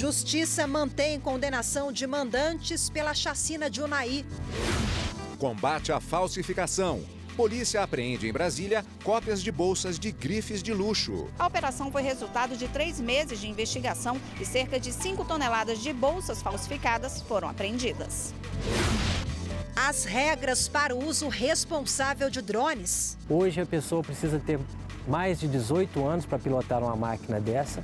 Justiça mantém condenação de mandantes pela chacina de Unai. Combate à falsificação. Polícia apreende em Brasília cópias de bolsas de grifes de luxo. A operação foi resultado de 3 meses de investigação e cerca de 5 toneladas de bolsas falsificadas foram apreendidas. As regras para o uso responsável de drones. Hoje a pessoa precisa ter mais de 18 anos para pilotar uma máquina dessa.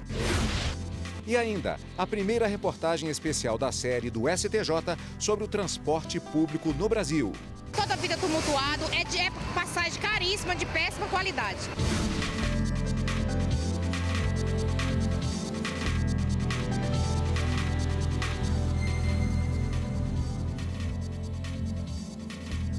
E ainda, a primeira reportagem especial da série do STJ sobre o transporte público no Brasil. Toda vida tumultuado, é passagem caríssima, de péssima qualidade.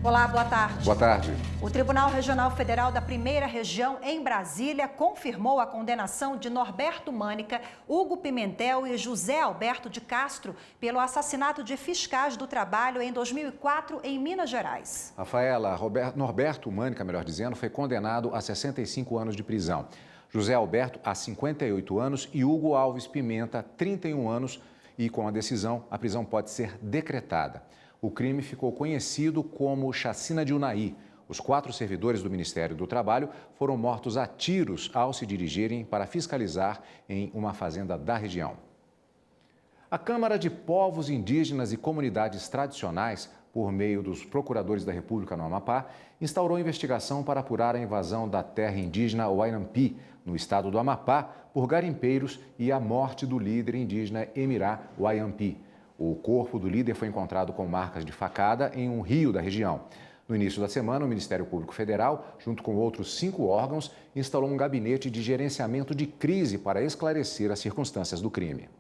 Olá, boa tarde. Boa tarde. O Tribunal Regional Federal da Primeira Região, em Brasília, confirmou a condenação de Norberto Mânica, Hugo Pimentel e José Alberto de Castro pelo assassinato de fiscais do trabalho em 2004 em Minas Gerais. Rafaela, Norberto Mânica, melhor dizendo, foi condenado a 65 anos de prisão. José Alberto, a 58 anos e Hugo Alves Pimenta, 31 anos. E com a decisão, a prisão pode ser decretada. O crime ficou conhecido como Chacina de Unai. Os 4 servidores do Ministério do Trabalho foram mortos a tiros ao se dirigirem para fiscalizar em uma fazenda da região. A Câmara de Povos Indígenas e Comunidades Tradicionais, por meio dos procuradores da República no Amapá, instaurou investigação para apurar a invasão da terra indígena Wainampi, no estado do Amapá, por garimpeiros e a morte do líder indígena Emirá Wainampi. O corpo do líder foi encontrado com marcas de facada em um rio da região. No início da semana, o Ministério Público Federal, junto com outros 5 órgãos, instalou um gabinete de gerenciamento de crise para esclarecer as circunstâncias do crime.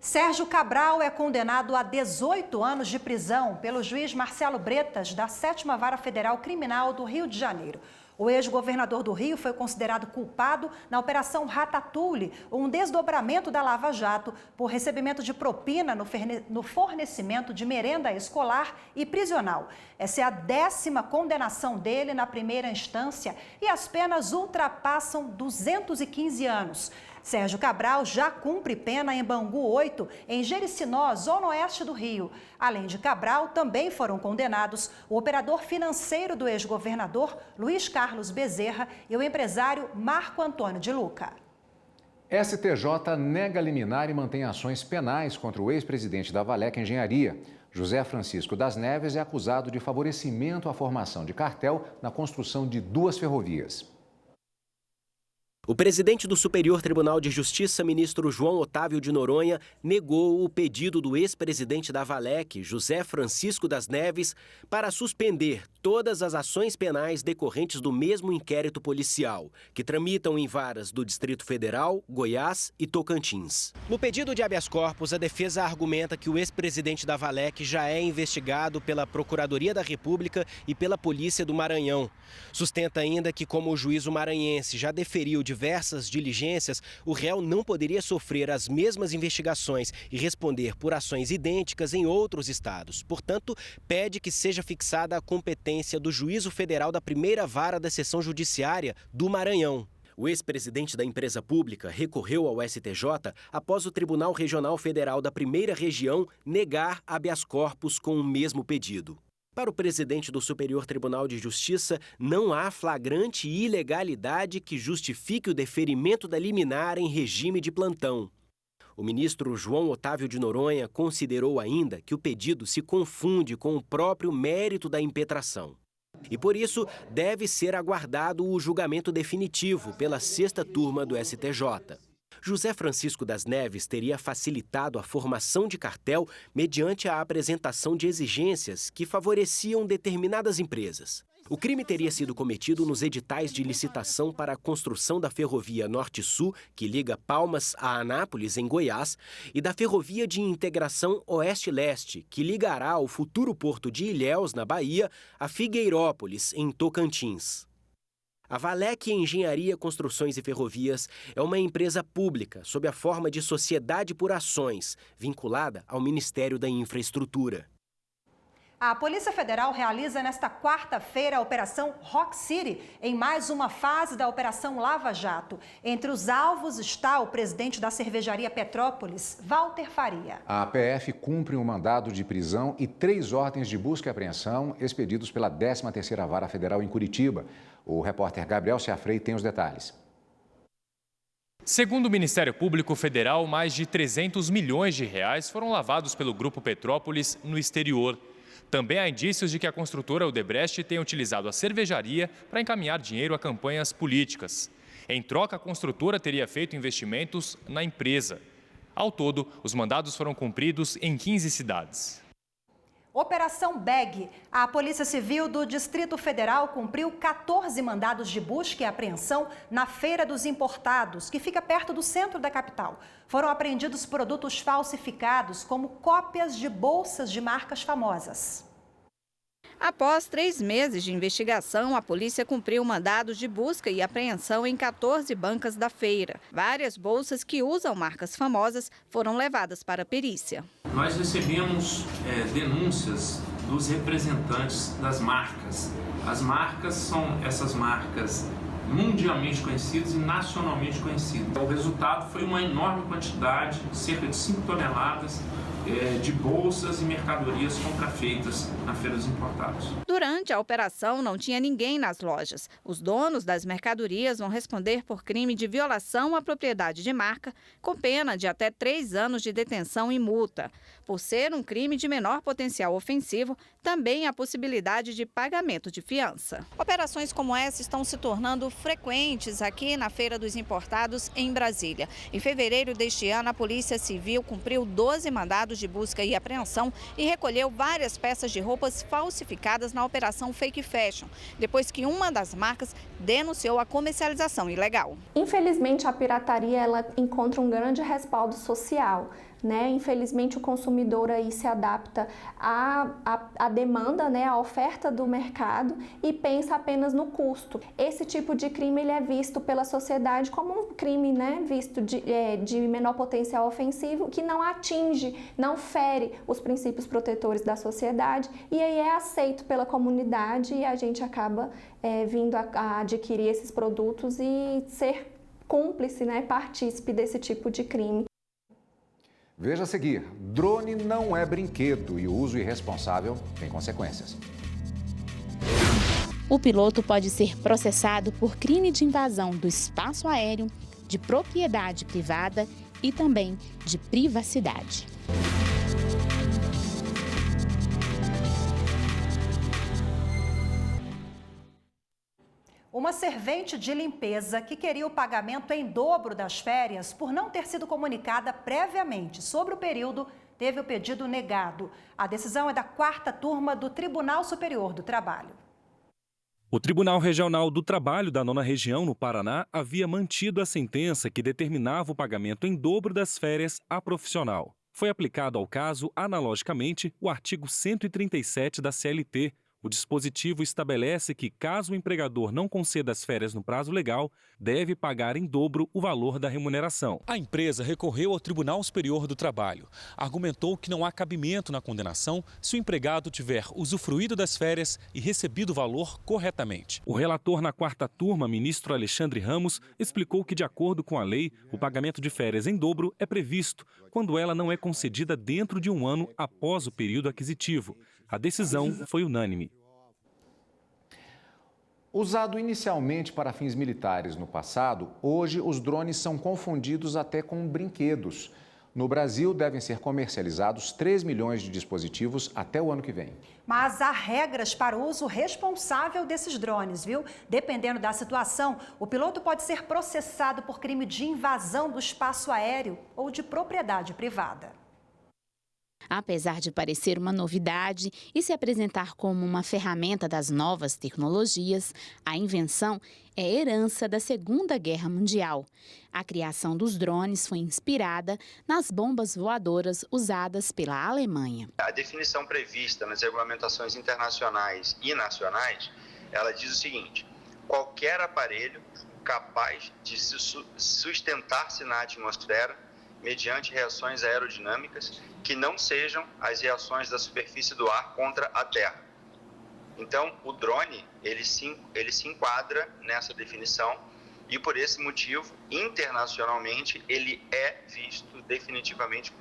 Sérgio Cabral é condenado a 18 anos de prisão pelo juiz Marcelo Bretas, da 7ª Vara Federal Criminal do Rio de Janeiro. O ex-governador do Rio foi considerado culpado na Operação Ratatouille, um desdobramento da Lava Jato, por recebimento de propina no fornecimento de merenda escolar e prisional. Essa é a 10ª condenação dele na primeira instância e as penas ultrapassam 215 anos. Sérgio Cabral já cumpre pena em Bangu 8, em Jericinó, zona oeste do Rio. Além de Cabral, também foram condenados o operador financeiro do ex-governador, Luiz Carlos Bezerra, e o empresário Marco Antônio de Luca. STJ nega liminar e mantém ações penais contra o ex-presidente da Valec Engenharia. José Francisco das Neves é acusado de favorecimento à formação de cartel na construção de 2 ferrovias. O presidente do Superior Tribunal de Justiça, ministro João Otávio de Noronha, negou o pedido do ex-presidente da Valec, José Francisco das Neves, para suspender todas as ações penais decorrentes do mesmo inquérito policial, que tramitam em varas do Distrito Federal, Goiás e Tocantins. No pedido de habeas corpus, a defesa argumenta que o ex-presidente da Valec já é investigado pela Procuradoria da República e pela Polícia do Maranhão. Sustenta ainda que, como o juízo maranhense já deferiu diversas diligências, o réu não poderia sofrer as mesmas investigações e responder por ações idênticas em outros estados. Portanto, pede que seja fixada a competência do Juízo Federal da Primeira Vara da Seção Judiciária do Maranhão. O ex-presidente da empresa pública recorreu ao STJ após o Tribunal Regional Federal da Primeira Região negar habeas corpus com o mesmo pedido. Para o presidente do Superior Tribunal de Justiça, não há flagrante ilegalidade que justifique o deferimento da liminar em regime de plantão. O ministro João Otávio de Noronha considerou ainda que o pedido se confunde com o próprio mérito da impetração. E por isso, deve ser aguardado o julgamento definitivo pela 6ª turma do STJ. José Francisco das Neves teria facilitado a formação de cartel mediante a apresentação de exigências que favoreciam determinadas empresas. O crime teria sido cometido nos editais de licitação para a construção da ferrovia Norte-Sul, que liga Palmas a Anápolis, em Goiás, e da ferrovia de integração Oeste-Leste, que ligará o futuro porto de Ilhéus, na Bahia, a Figueirópolis, em Tocantins. A Valec Engenharia, Construções e Ferrovias é uma empresa pública sob a forma de sociedade por ações, vinculada ao Ministério da Infraestrutura. A Polícia Federal realiza nesta quarta-feira a Operação Rock City, em mais uma fase da Operação Lava Jato. Entre os alvos está o presidente da cervejaria Petrópolis, Walter Faria. A PF cumpre um mandado de prisão e 3 ordens de busca e apreensão expedidos pela 13ª Vara Federal em Curitiba. O repórter Gabriel Ciafrei tem os detalhes. Segundo o Ministério Público Federal, mais de 300 milhões de reais foram lavados pelo Grupo Petrópolis no exterior. Também há indícios de que a construtora Odebrecht tenha utilizado a cervejaria para encaminhar dinheiro a campanhas políticas. Em troca, a construtora teria feito investimentos na empresa. Ao todo, os mandados foram cumpridos em 15 cidades. Operação Bag. A Polícia Civil do Distrito Federal cumpriu 14 mandados de busca e apreensão na Feira dos Importados, que fica perto do centro da capital. Foram apreendidos produtos falsificados, como cópias de bolsas de marcas famosas. Após 3 meses de investigação, a polícia cumpriu mandados de busca e apreensão em 14 bancas da feira. Várias bolsas que usam marcas famosas foram levadas para a perícia. Nós recebemos denúncias dos representantes das marcas. As marcas são essas marcas mundialmente conhecidas e nacionalmente conhecidas. O resultado foi uma enorme quantidade, cerca de 5 toneladas, de bolsas e mercadorias contrafeitas na Feira dos Importados. Durante a operação, não tinha ninguém nas lojas. Os donos das mercadorias vão responder por crime de violação à propriedade de marca, com pena de até 3 anos de detenção e multa. Por ser um crime de menor potencial ofensivo, também há possibilidade de pagamento de fiança. Operações como essa estão se tornando frequentes aqui na Feira dos Importados, em Brasília. Em fevereiro deste ano, a Polícia Civil cumpriu 12 mandados de busca e apreensão e recolheu várias peças de roupas falsificadas na Operação Fake Fashion, depois que uma das marcas denunciou a comercialização ilegal. Infelizmente, a pirataria ela encontra um grande respaldo social. Infelizmente, o consumidor aí se adapta à demanda, à oferta do mercado e pensa apenas no custo. Esse tipo de crime ele é visto pela sociedade como um crime visto de menor potencial ofensivo, que não atinge, não fere os princípios protetores da sociedade e aí é aceito pela comunidade e a gente acaba vindo a adquirir esses produtos e ser cúmplice, partícipe desse tipo de crime. Veja a seguir, drone não é brinquedo e o uso irresponsável tem consequências. O piloto pode ser processado por crime de invasão do espaço aéreo, de propriedade privada e também de privacidade. Uma servente de limpeza que queria o pagamento em dobro das férias por não ter sido comunicada previamente sobre o período, teve o pedido negado. A decisão é da 4ª turma do Tribunal Superior do Trabalho. O Tribunal Regional do Trabalho da 9ª Região, no Paraná, havia mantido a sentença que determinava o pagamento em dobro das férias à profissional. Foi aplicado ao caso, analogicamente, o artigo 137 da CLT. O dispositivo estabelece que, caso o empregador não conceda as férias no prazo legal, deve pagar em dobro o valor da remuneração. A empresa recorreu ao Tribunal Superior do Trabalho. Argumentou que não há cabimento na condenação se o empregado tiver usufruído das férias e recebido o valor corretamente. O relator na 4ª turma, ministro Alexandre Ramos, explicou que, de acordo com a lei, o pagamento de férias em dobro é previsto quando ela não é concedida dentro de um ano após o período aquisitivo. A decisão foi unânime. Usado inicialmente para fins militares no passado, hoje os drones são confundidos até com brinquedos. No Brasil, devem ser comercializados 3 milhões de dispositivos até o ano que vem. Mas há regras para o uso responsável desses drones, viu? Dependendo da situação, o piloto pode ser processado por crime de invasão do espaço aéreo ou de propriedade privada. Apesar de parecer uma novidade e se apresentar como uma ferramenta das novas tecnologias, a invenção é herança da Segunda Guerra Mundial. A criação dos drones foi inspirada nas bombas voadoras usadas pela Alemanha. A definição prevista nas regulamentações internacionais e nacionais, ela diz o seguinte: qualquer aparelho capaz de sustentar-se na atmosfera mediante reações aerodinâmicas que não sejam as reações da superfície do ar contra a terra. Então, o drone, ele se enquadra nessa definição e, por esse motivo, internacionalmente, ele é visto definitivamente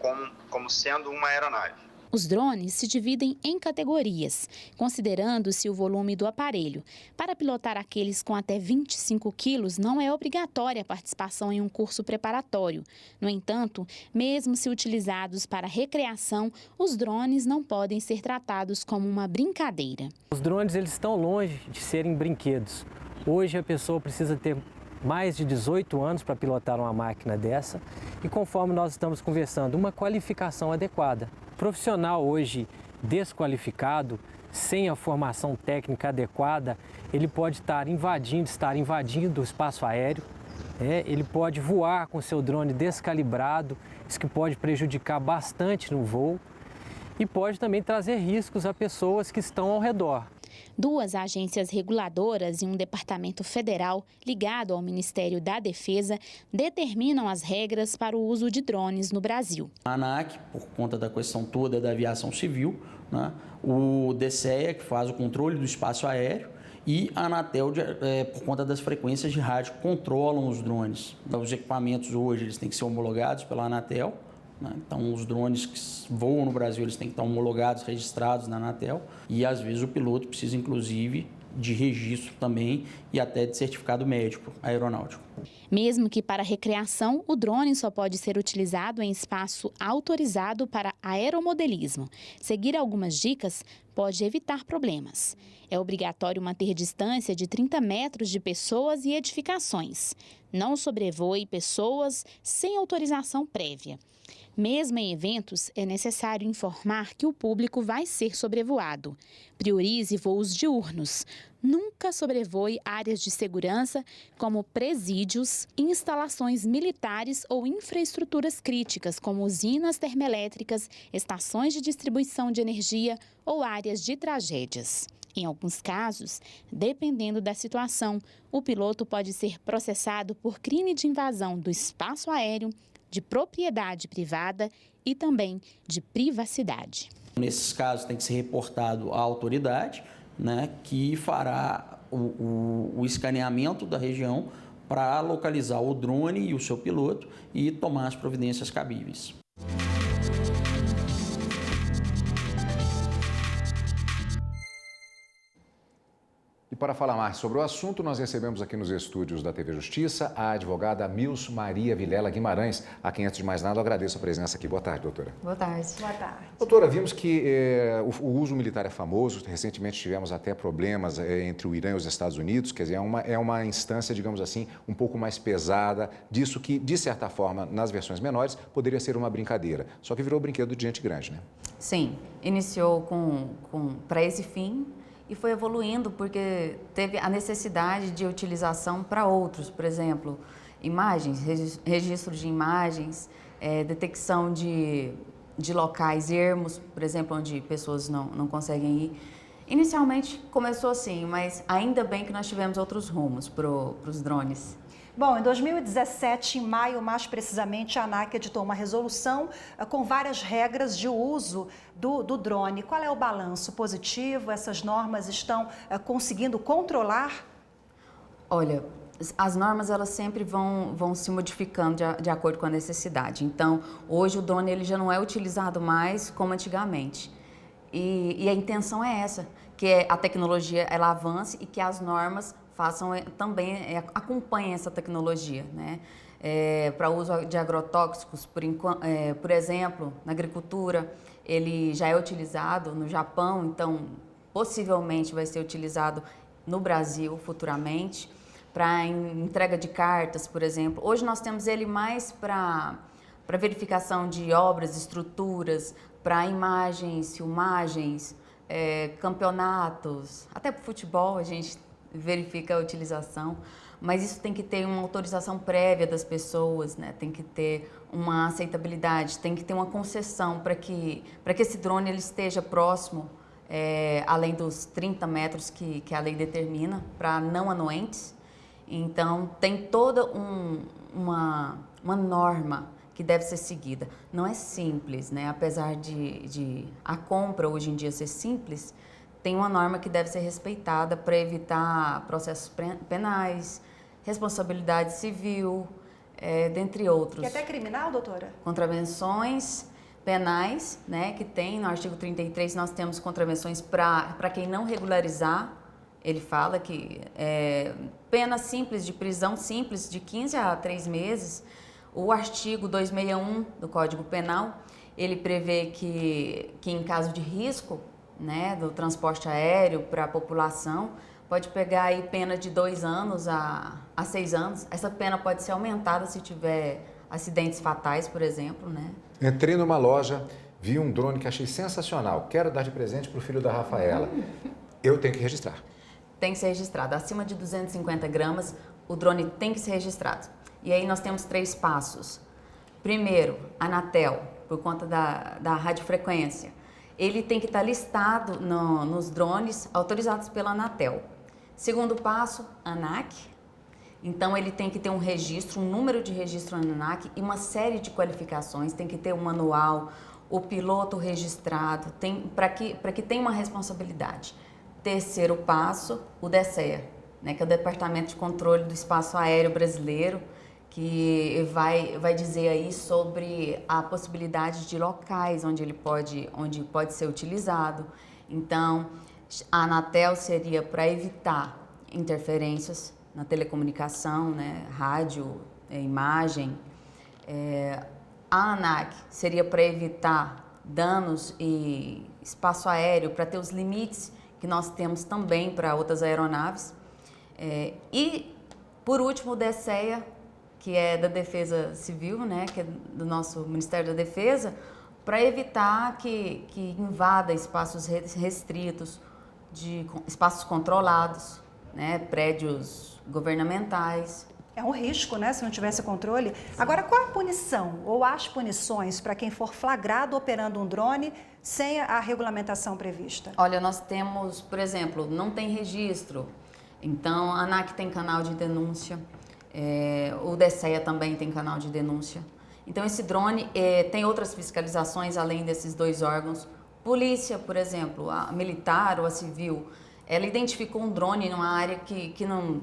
como sendo uma aeronave. Os drones se dividem em categorias, considerando-se o volume do aparelho. Para pilotar aqueles com até 25 quilos, não é obrigatória a participação em um curso preparatório. No entanto, mesmo se utilizados para recreação, os drones não podem ser tratados como uma brincadeira. Os drones eles estão longe de serem brinquedos. Hoje a pessoa precisa ter mais de 18 anos para pilotar uma máquina dessa e, conforme nós estamos conversando, uma qualificação adequada. Profissional hoje desqualificado, sem a formação técnica adequada, ele pode estar invadindo o espaço aéreo, ele pode voar com seu drone descalibrado, isso que pode prejudicar bastante no voo e pode também trazer riscos a pessoas que estão ao redor. 2 agências reguladoras e um departamento federal ligado ao Ministério da Defesa determinam as regras para o uso de drones no Brasil. A ANAC, por conta da questão toda da aviação civil, né? O DCEA, que faz o controle do espaço aéreo, e a Anatel, por conta das frequências de rádio, controlam os drones. Os equipamentos hoje eles têm que ser homologados pela Anatel. Então, os drones que voam no Brasil, eles têm que estar homologados, registrados na Anatel. E, às vezes, o piloto precisa, inclusive, de registro também e até de certificado médico aeronáutico. Mesmo que para recreação, o drone só pode ser utilizado em espaço autorizado para aeromodelismo. Seguir algumas dicas pode evitar problemas. É obrigatório manter distância de 30 metros de pessoas e edificações. Não sobrevoe pessoas sem autorização prévia. Mesmo em eventos, é necessário informar que o público vai ser sobrevoado. Priorize voos diurnos. Nunca sobrevoe áreas de segurança como presídios, instalações militares ou infraestruturas críticas como usinas termoelétricas, estações de distribuição de energia ou áreas de tragédias. Em alguns casos, dependendo da situação, o piloto pode ser processado por crime de invasão do espaço aéreo, de propriedade privada e também de privacidade. Nesses casos tem que ser reportado à autoridade, né, que fará o escaneamento da região para localizar o drone e o seu piloto e tomar as providências cabíveis. E para falar mais sobre o assunto, nós recebemos aqui nos estúdios da TV Justiça a advogada Milce Maria Vilela Guimarães, a quem, antes de mais nada, eu agradeço a presença aqui. Boa tarde, doutora. Boa tarde. Boa tarde. Doutora, vimos que o uso militar é famoso. Recentemente tivemos até problemas entre o Irã e os Estados Unidos. Quer dizer, é uma instância, digamos assim, um pouco mais pesada disso que, de certa forma, nas versões menores, poderia ser uma brincadeira. Só que virou brinquedo de gente grande, né? Sim, iniciou para esse fim e foi evoluindo porque teve a necessidade de utilização para outros, por exemplo, imagens, registro de imagens, detecção de locais ermos, por exemplo, onde pessoas não conseguem ir. Inicialmente começou assim, mas ainda bem que nós tivemos outros rumos para os drones. Bom, em 2017, em maio, mais precisamente, a ANAC editou uma resolução com várias regras de uso do drone. Qual é o balanço positivo? Essas normas estão conseguindo controlar? Olha, as normas elas sempre vão se modificando de acordo com a necessidade. Então, hoje o drone ele já não é utilizado mais como antigamente. E a intenção é essa, que a tecnologia ela avance e que as normas também acompanhem essa tecnologia, né? Para uso de agrotóxicos, por exemplo, na agricultura, ele já é utilizado no Japão, então possivelmente vai ser utilizado no Brasil futuramente, para entrega de cartas, por exemplo. Hoje nós temos ele mais para verificação de obras, estruturas, para imagens, filmagens, campeonatos, até para o futebol a gente verifica a utilização, mas isso tem que ter uma autorização prévia das pessoas, né? Tem que ter uma aceitabilidade, tem que ter uma concessão para que esse drone ele esteja próximo, além dos 30 metros que a lei determina, para não anuentes. Então, tem toda uma norma que deve ser seguida. Não é simples, né? Apesar de a compra hoje em dia ser simples, tem uma norma que deve ser respeitada para evitar processos penais, responsabilidade civil, dentre outros. E até criminal, doutora? Contravenções penais, né, que tem no artigo 33, nós temos contravenções para quem não regularizar. Ele fala que pena simples de prisão simples de 15 a 3 meses. O artigo 261 do Código Penal, ele prevê que em caso de risco, né, do transporte aéreo para a população, pode pegar aí pena de 2 anos a 6 anos. Essa pena pode ser aumentada se tiver acidentes fatais, por exemplo, né? Entrei numa loja, vi um drone que achei sensacional. Quero dar de presente para o filho da Rafaela. Eu tenho que registrar. Tem que ser registrado. Acima de 250 gramas, o drone tem que ser registrado. E aí nós temos 3 passos. Primeiro, Anatel, por conta da radiofrequência. Ele tem que estar listado nos drones autorizados pela Anatel. Segundo passo, ANAC. Então, ele tem que ter um registro, um número de registro ANAC e uma série de qualificações. Tem que ter um manual, o piloto registrado, para que tenha uma responsabilidade. Terceiro passo, o DECEA, né, que é o Departamento de Controle do Espaço Aéreo Brasileiro, que vai dizer aí sobre a possibilidade de locais onde pode ser utilizado. Então, a Anatel seria para evitar interferências na telecomunicação, né, rádio, imagem. A ANAC seria para evitar danos e espaço aéreo, para ter os limites que nós temos também para outras aeronaves. E, por último, o DECEA, que é da Defesa Civil, né, que é do nosso Ministério da Defesa, para evitar que invada espaços restritos, espaços controlados, né, prédios governamentais. É um risco, né, se não tivesse controle. Agora, qual a punição ou as punições para quem for flagrado operando um drone sem a regulamentação prevista? Olha, nós temos, por exemplo, não tem registro, então a ANAC tem canal de denúncia, o DECEA também tem canal de denúncia. Então esse drone tem outras fiscalizações além desses 2 órgãos. Polícia, por exemplo, a militar ou a civil, ela identificou um drone numa área que não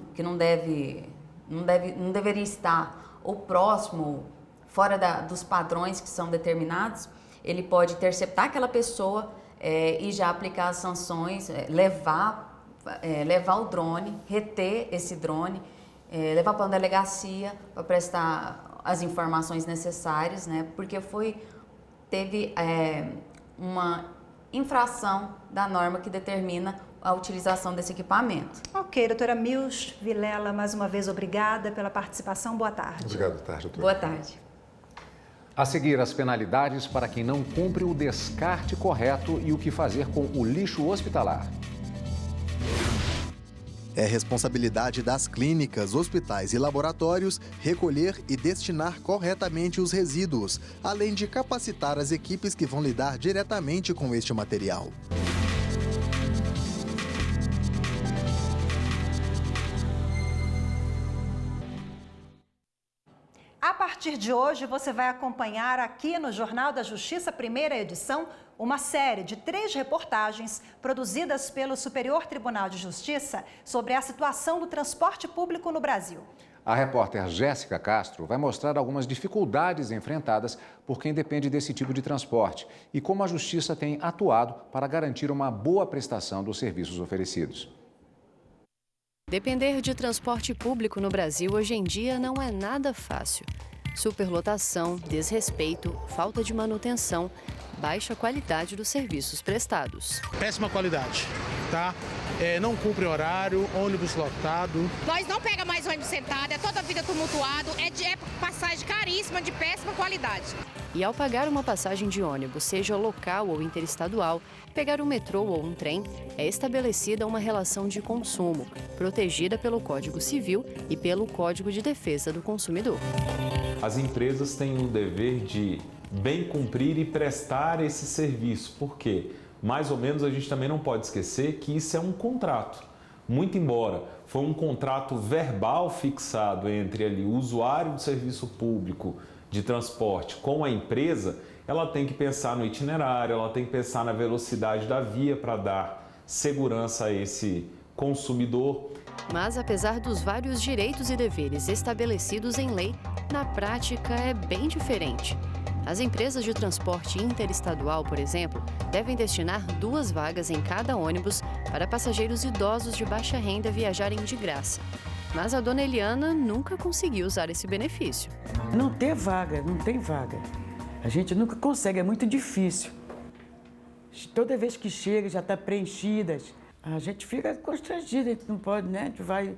deveria estar, ou próximo, fora dos padrões que são determinados. Ele pode interceptar aquela pessoa e já aplicar as sanções, levar o drone, reter esse drone, levar para uma delegacia para prestar as informações necessárias, né? Porque teve uma infração da norma que determina a utilização desse equipamento. Ok, doutora Mils Vilela, mais uma vez obrigada pela participação. Boa tarde. Obrigado, doutora. Boa tarde. A seguir, as penalidades para quem não cumpre o descarte correto e o que fazer com o lixo hospitalar. É responsabilidade das clínicas, hospitais e laboratórios recolher e destinar corretamente os resíduos, além de capacitar as equipes que vão lidar diretamente com este material. A partir de hoje, você vai acompanhar aqui no Jornal da Justiça, primeira edição, uma série de 3 reportagens produzidas pelo Superior Tribunal de Justiça sobre a situação do transporte público no Brasil. A repórter Jéssica Castro vai mostrar algumas dificuldades enfrentadas por quem depende desse tipo de transporte e como a Justiça tem atuado para garantir uma boa prestação dos serviços oferecidos. Depender de transporte público no Brasil hoje em dia não é nada fácil. Superlotação, desrespeito, falta de manutenção, baixa qualidade dos serviços prestados. Péssima qualidade, tá? Não cumpre horário, ônibus lotado. Nós não pega mais ônibus sentado, é toda a vida tumultuado, é passagem caríssima, de péssima qualidade. E ao pagar uma passagem de ônibus, seja local ou interestadual, pegar um metrô ou um trem, é estabelecida uma relação de consumo, protegida pelo Código Civil e pelo Código de Defesa do Consumidor. As empresas têm o dever de bem cumprir e prestar esse serviço, porque, mais ou menos, a gente também não pode esquecer que isso é um contrato. Muito embora foi um contrato verbal fixado entre ali, o usuário do serviço público de transporte com a empresa, ela tem que pensar no itinerário, ela tem que pensar na velocidade da via para dar segurança a esse consumidor. Mas, apesar dos vários direitos e deveres estabelecidos em lei, na prática é bem diferente. As empresas de transporte interestadual, por exemplo, devem destinar 2 vagas em cada ônibus para passageiros idosos de baixa renda viajarem de graça. Mas a dona Eliana nunca conseguiu usar esse benefício. Não tem vaga. A gente nunca consegue, é muito difícil. Toda vez que chega já está preenchida. A gente fica constrangido, a gente não pode, né? A gente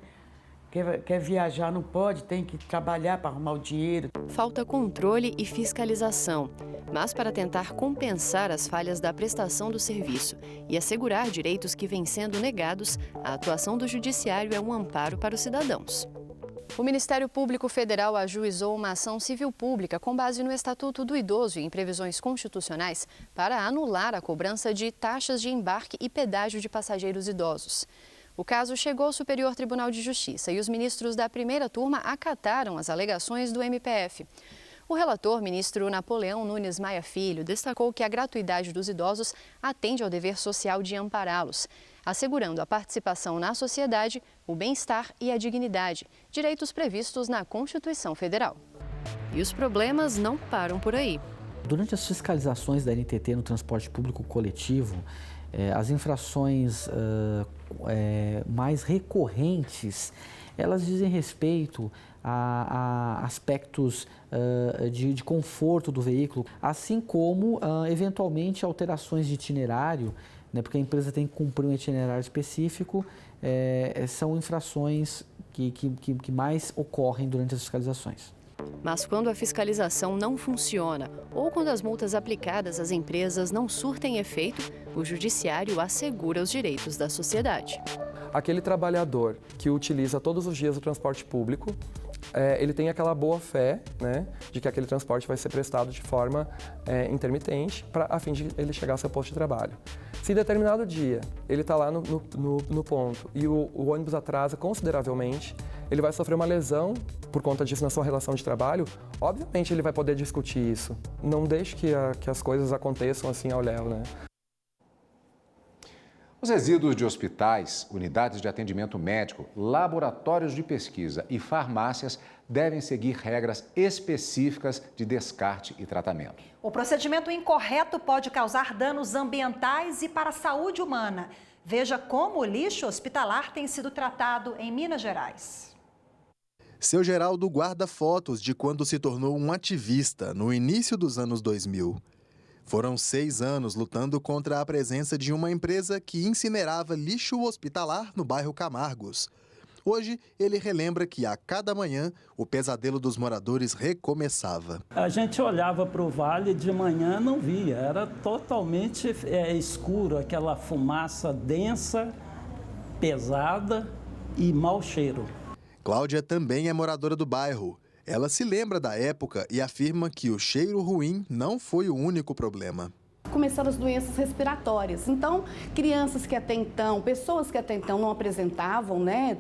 quer viajar, não pode, tem que trabalhar para arrumar o dinheiro. Falta controle e fiscalização, mas para tentar compensar as falhas da prestação do serviço e assegurar direitos que vêm sendo negados, a atuação do Judiciário é um amparo para os cidadãos. O Ministério Público Federal ajuizou uma ação civil pública com base no Estatuto do Idoso e em previsões constitucionais para anular a cobrança de taxas de embarque e pedágio de passageiros idosos. O caso chegou ao Superior Tribunal de Justiça e os ministros da primeira turma acataram as alegações do MPF. O relator, ministro Napoleão Nunes Maia Filho, destacou que a gratuidade dos idosos atende ao dever social de ampará-los, assegurando a participação na sociedade, o bem-estar e a dignidade, direitos previstos na Constituição Federal. E os problemas não param por aí. Durante as fiscalizações da NTT no transporte público coletivo, as infrações mais recorrentes, elas dizem respeito a aspectos de conforto do veículo, assim como, eventualmente, alterações de itinerário, né, porque a empresa tem que cumprir um itinerário específico, são infrações que mais ocorrem durante as fiscalizações. Mas quando a fiscalização não funciona ou quando as multas aplicadas às empresas não surtem efeito, o Judiciário assegura os direitos da sociedade. Aquele trabalhador que utiliza todos os dias o transporte público, ele tem aquela boa fé, né, de que aquele transporte vai ser prestado de forma intermitente a fim de ele chegar ao seu posto de trabalho. Se em determinado dia ele está lá no ponto e o ônibus atrasa consideravelmente, ele vai sofrer uma lesão por conta disso na sua relação de trabalho, obviamente ele vai poder discutir isso. Não deixe que as coisas aconteçam assim ao léu, né? Os resíduos de hospitais, unidades de atendimento médico, laboratórios de pesquisa e farmácias devem seguir regras específicas de descarte e tratamento. O procedimento incorreto pode causar danos ambientais e para a saúde humana. Veja como o lixo hospitalar tem sido tratado em Minas Gerais. Seu Geraldo guarda fotos de quando se tornou um ativista no início dos anos 2000. Foram 6 anos lutando contra a presença de uma empresa que incinerava lixo hospitalar no bairro Camargos. Hoje, ele relembra que a cada manhã o pesadelo dos moradores recomeçava. A gente olhava para o vale de manhã, não via, era totalmente escuro, aquela fumaça densa, pesada e mau cheiro. Cláudia também é moradora do bairro. Ela se lembra da época e afirma que o cheiro ruim não foi o único problema. Começaram as doenças respiratórias. Então, crianças que até então, pessoas que até então não apresentavam, né,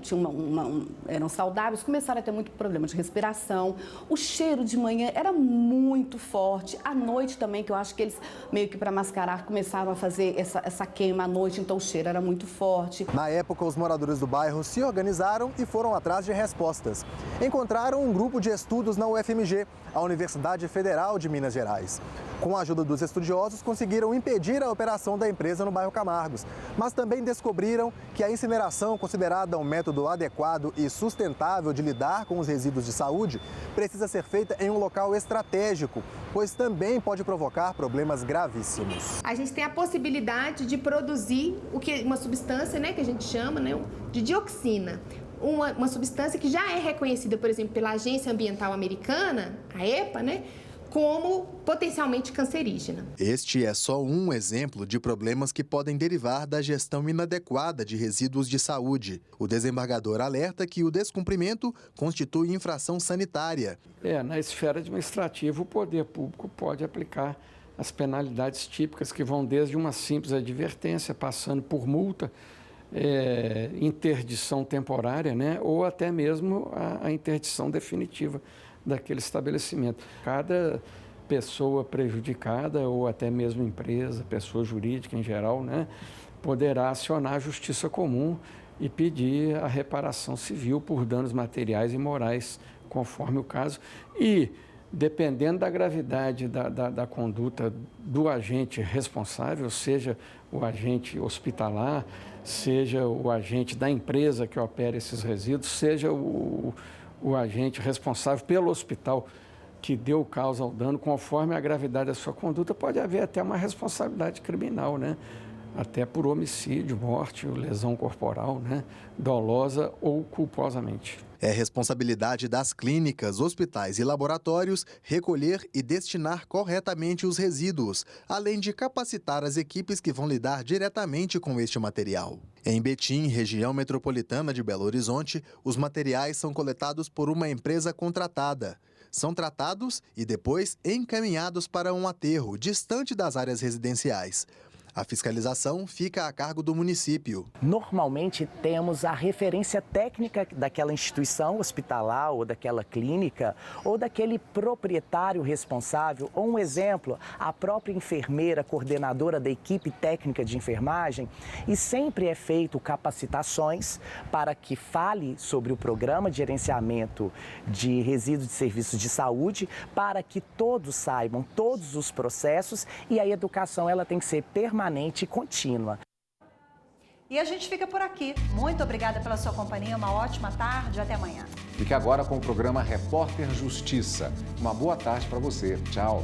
eram saudáveis, começaram a ter muito problema de respiração. O cheiro de manhã era muito forte. À noite também, que eu acho que eles, meio que para mascarar, começaram a fazer essa queima à noite, então o cheiro era muito forte. Na época, os moradores do bairro se organizaram e foram atrás de respostas. Encontraram um grupo de estudos na UFMG, a Universidade Federal de Minas Gerais. Com a ajuda dos estudiosos, conseguiram impedir a operação da empresa no bairro Camargos, mas também descobriram que a incineração, considerada um método adequado e sustentável de lidar com os resíduos de saúde, precisa ser feita em um local estratégico, pois também pode provocar problemas gravíssimos. A gente tem a possibilidade de produzir uma substância, né, que a gente chama, né, de dioxina. Uma substância que já é reconhecida, por exemplo, pela Agência Ambiental Americana, a EPA, né, como potencialmente cancerígena. Este é só um exemplo de problemas que podem derivar da gestão inadequada de resíduos de saúde. O desembargador alerta que o descumprimento constitui infração sanitária. Na esfera administrativa, o poder público pode aplicar as penalidades típicas que vão desde uma simples advertência, passando por multa, interdição temporária, né? Ou até mesmo a interdição definitiva daquele estabelecimento. Cada pessoa prejudicada, ou até mesmo empresa, pessoa jurídica em geral, né, poderá acionar a justiça comum e pedir a reparação civil por danos materiais e morais, conforme o caso. E, dependendo da gravidade da conduta do agente responsável, seja o agente hospitalar, seja o agente da empresa que opera esses resíduos, seja o agente responsável pelo hospital que deu causa ao dano, conforme a gravidade da sua conduta, pode haver até uma responsabilidade criminal, né? Até por homicídio, morte, lesão corporal, né? Dolosa ou culposamente. É responsabilidade das clínicas, hospitais e laboratórios recolher e destinar corretamente os resíduos, além de capacitar as equipes que vão lidar diretamente com este material. Em Betim, região metropolitana de Belo Horizonte, os materiais são coletados por uma empresa contratada. São tratados e depois encaminhados para um aterro distante das áreas residenciais. A fiscalização fica a cargo do município. Normalmente temos a referência técnica daquela instituição hospitalar ou daquela clínica ou daquele proprietário responsável, ou um exemplo, a própria enfermeira coordenadora da equipe técnica de enfermagem, e sempre é feito capacitações para que fale sobre o programa de gerenciamento de resíduos de serviços de saúde, para que todos saibam todos os processos, e a educação ela tem que ser permanente e contínua. E a gente fica por aqui. Muito obrigada pela sua companhia, uma ótima tarde, até amanhã. Fique agora com o programa Repórter Justiça. Uma boa tarde para você. Tchau.